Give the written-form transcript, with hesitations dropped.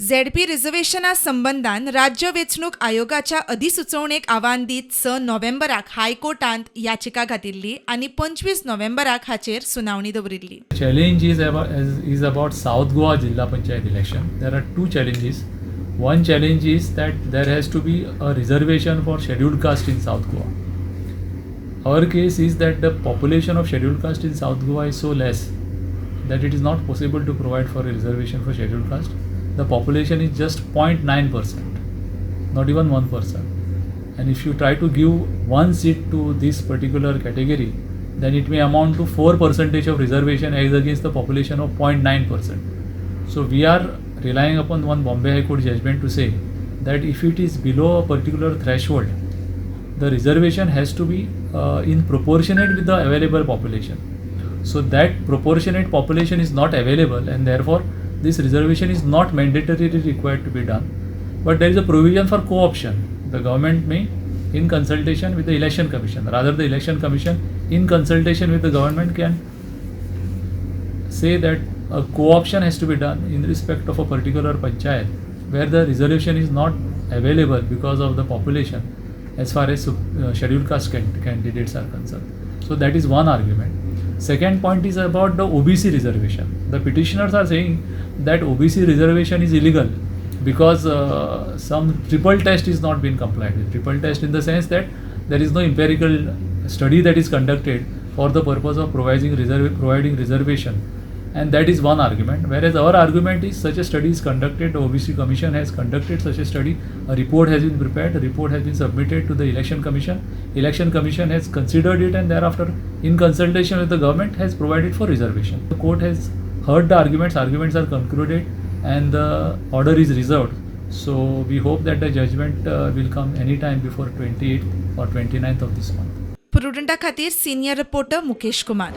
ZP रिझर्वेशना संबंधान राज्य वेंचणूक आयोगाच्या अधिसुचोवणेक आव्हान दीत 6 नोव्हेंबराक हायकोर्टांत याचिका घातिल्ली आनी 25 नोव्हेंबराक हाचेर सुनावणी दवरिल्ली. Challenge is about South Goa Jilla Panchayat election. There are two challenges. One challenge is that there has to be a reservation for scheduled caste in South Goa. Our case is that the population of scheduled caste in South Goa is so less that it is not possible to provide for a reservation for scheduled caste. The population is just 0.9%, not even 1%. And if you try to give one seat to this particular category, then it may amount to 4% of reservation as against the population of 0.9%. So we are relying upon one Bombay High Court judgment to say that if it is below a particular threshold, the reservation has to be in proportionate with the available population. So that proportionate population is not available, and therefore this reservation is not mandatorily required to be done. But there is a provision for co-option. The government may, in consultation with the election commission, rather the election commission in consultation with the government can say that a co-option has to be done in respect of a particular panchayat where the reservation is not available because of the population as far as scheduled caste candidates are concerned. So that is one argument. Second point is about the OBC reservation. The petitioners are saying that OBC reservation is illegal because some triple test is not being complied with. Triple test in the sense that there is no empirical study that is conducted for the purpose of providing reservation, and that is one argument. Whereas our argument is such a study is conducted, the OBC Commission has conducted such a study, a report has been prepared, a report has been submitted to the Election Commission. Election Commission has considered it and thereafter in consultation with the government has provided for reservation. The court has heard the arguments are concluded and the order is reserved. So we hope that the judgment will come anytime before 28th or 29th of this month. प्रुडंटा खातीर senior reporter Mukesh Kumar.